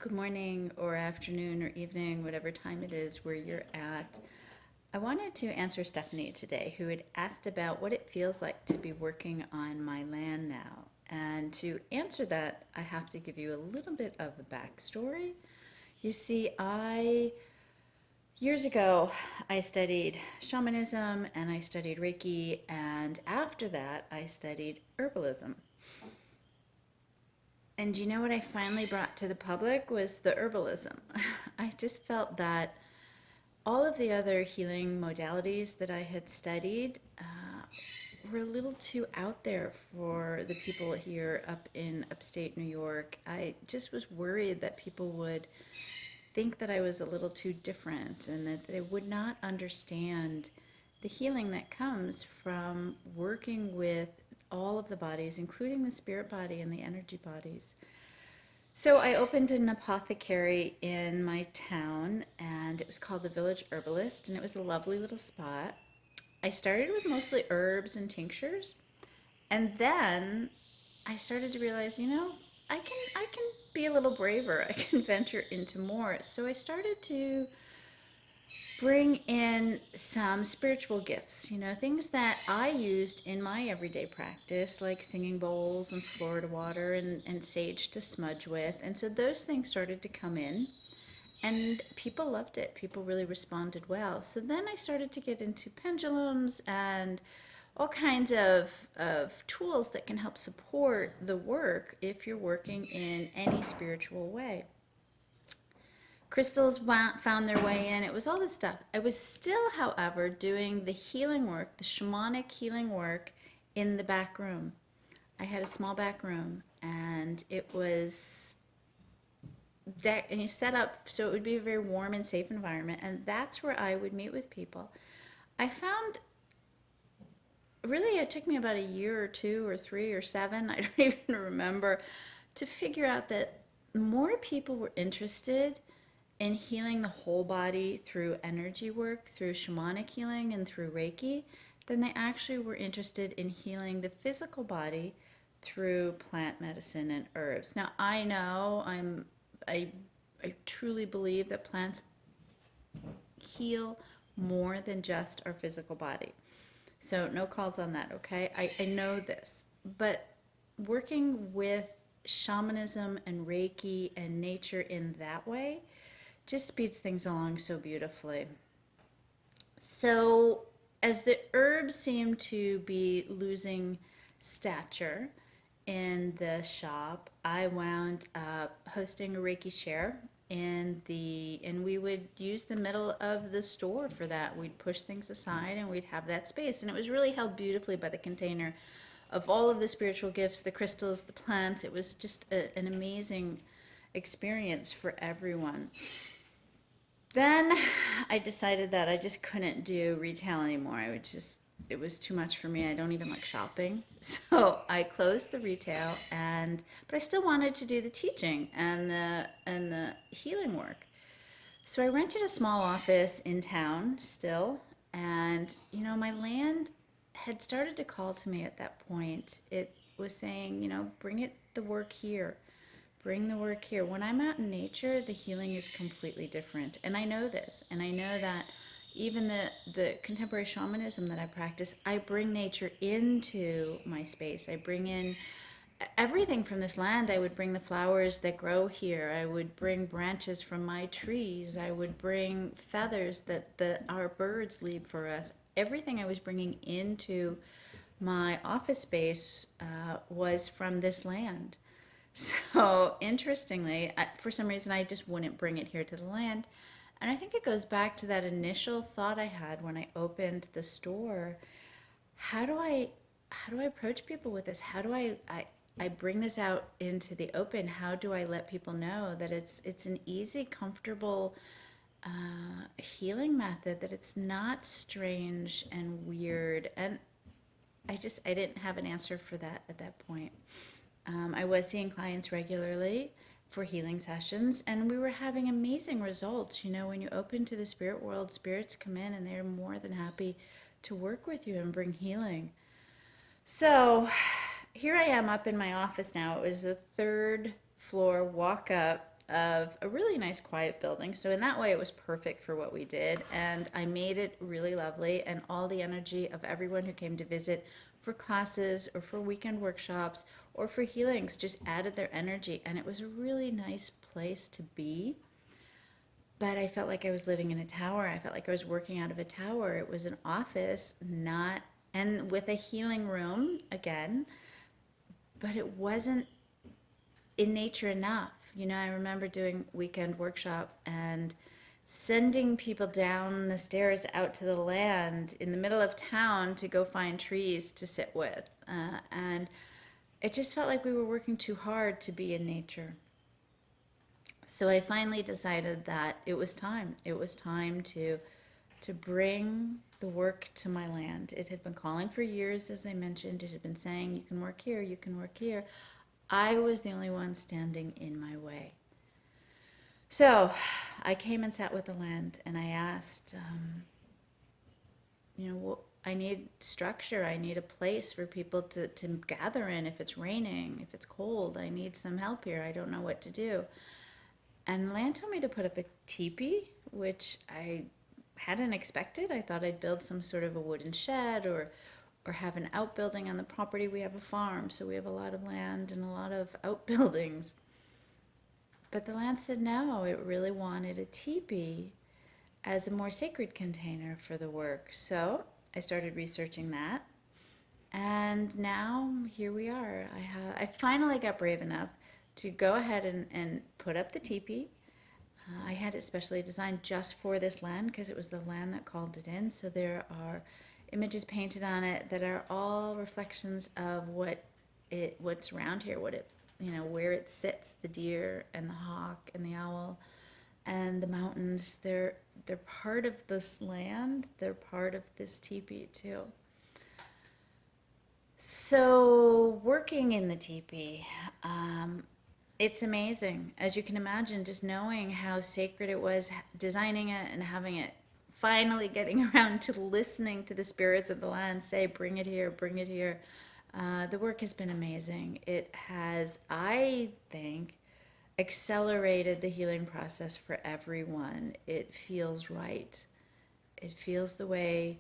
Good morning or afternoon or evening, whatever time it is where you're at. I wanted to answer Stephanie today, who had asked about what it feels like to be working on my land now. And to answer that, I have to give you a little bit of a backstory. You see, years ago, I studied shamanism and I studied Reiki, and after that, I studied herbalism. And you know what I finally brought to the public was the herbalism. I just felt that all of the other healing modalities that I had studied were a little too out there for the people here up in upstate New York. I just was worried that people would think that I was a little too different and that they would not understand the healing that comes from working with all of the bodies, including the spirit body and the energy bodies. So I opened an apothecary in my town, and it was called the Village Herbalist, and it was a lovely little spot. I started with mostly herbs and tinctures, and then I started to realize, I can be a little braver. I can venture into more. So I started to bring in some spiritual gifts, things that I used in my everyday practice, like singing bowls and Florida water and sage to smudge with. And so those things started to come in, and people loved it. People really responded well. So then I started to get into pendulums and all kinds of tools that can help support the work if you're working in any spiritual way. Crystals found their way in. It was all this stuff. I was still, however, doing the healing work, the shamanic healing work in the back room. I had a small back room, and it was and you set up so it would be a very warm and safe environment, and that's where I would meet with people. I found really it took me about a year or two or three or seven, I don't even remember, to figure out that more people were interested in healing the whole body through energy work, through shamanic healing, and through Reiki, than they actually were interested in healing the physical body through plant medicine and herbs. Now I know I I truly believe that plants heal more than just our physical body. So no calls on that, okay? I know this. But working with shamanism and Reiki and nature in that way just speeds things along so beautifully. So, as the herbs seem to be losing stature in the shop, I wound up hosting a Reiki share and we would use the middle of the store for that. We'd push things aside and we'd have that space, and it was really held beautifully by the container of all of the spiritual gifts, the crystals, the plants. It was just an amazing experience for everyone. Then I decided that I just couldn't do retail anymore. It was too much for me. I don't even like shopping. So I closed the retail, but I still wanted to do the teaching and the healing work. So I rented a small office in town still, and my land had started to call to me at that point. It was saying, bring the work here. Bring the work here. When I'm out in nature, the healing is completely different. And I know this. And I know that even the contemporary shamanism that I practice, I bring nature into my space. I bring in everything from this land. I would bring the flowers that grow here. I would bring branches from my trees. I would bring feathers that our birds leave for us. Everything I was bringing into my office space was from this land. So interestingly, for some reason, I just wouldn't bring it here to the land. And I think it goes back to that initial thought I had when I opened the store. How do I how do I approach people with this? How do I bring this out into the open? How do I let people know that it's an easy, comfortable healing method, that it's not strange and weird? And I didn't have an answer for that at that point. I was seeing clients regularly for healing sessions, and we were having amazing results. When you open to the spirit world, spirits come in and they're more than happy to work with you and bring healing. So here I am up in my office now. It was the third floor walk up. of a really nice quiet building. So in that way, it was perfect for what we did. And I made it really lovely. And all the energy of everyone who came to visit for classes or for weekend workshops or for healings just added their energy. And it was a really nice place to be. But I felt like I was living in a tower. I felt like I was working out of a tower. It was an office, not, and with a healing room again, but it wasn't in nature enough. You know, I remember doing weekend workshop and sending people down the stairs out to the land in the middle of town to go find trees to sit with. And it just felt like we were working too hard to be in nature. So I finally decided that it was time. It was time to bring the work to my land. It had been calling for years, as I mentioned. It had been saying, you can work here, you can work here. I was the only one standing in my way. So I came and sat with the land and I asked, I need structure. I need a place for people to gather in. If it's raining, if it's cold, I need some help here. I don't know what to do. And the land told me to put up a teepee, which I hadn't expected. I thought I'd build some sort of a wooden shed or have an outbuilding on the property. We have a farm, so we have a lot of land and a lot of outbuildings. But the land said no, it really wanted a teepee as a more sacred container for the work. So I started researching that. And now here we are. I finally got brave enough to go ahead and put up the teepee. I had it specially designed just for this land because it was the land that called it in. So there are images painted on it that are all reflections of what's around here, where it sits, the deer and the hawk and the owl and the mountains. They're part of this land. They're part of this teepee too. So working in the teepee, it's amazing, as you can imagine, just knowing how sacred it was, designing it and having it, finally getting around to listening to the spirits of the land say, bring it here, bring it here. The work has been amazing. It has, I think, accelerated the healing process for everyone. It feels right. It feels the way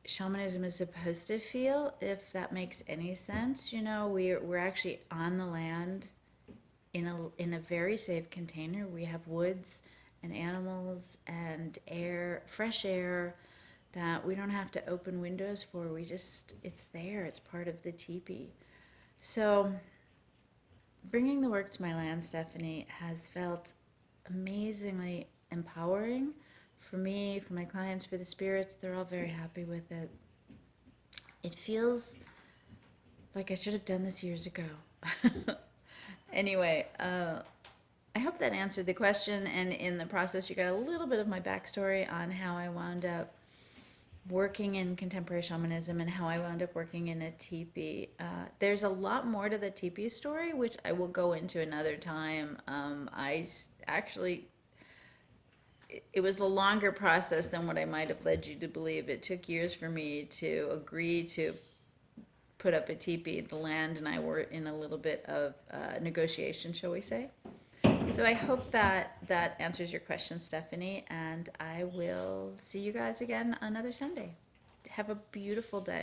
shamanism is supposed to feel, if that makes any sense. We're actually on the land in a very safe container. We have woods and animals and air, fresh air that we don't have to open windows for. It's there. It's part of the teepee. So bringing the work to my land, Stephanie, has felt amazingly empowering for me, for my clients, for the spirits. They're all very happy with it. It feels like I should have done this years ago. Anyway, I hope that answered the question, and in the process you got a little bit of my backstory on how I wound up working in contemporary shamanism and how I wound up working in a teepee. There's a lot more to the teepee story, which I will go into another time. It was a longer process than what I might have led you to believe. It took years for me to agree to put up a teepee. The land and I were in a little bit of negotiation, shall we say. So I hope that answers your question, Stephanie, and I will see you guys again another Sunday. Have a beautiful day.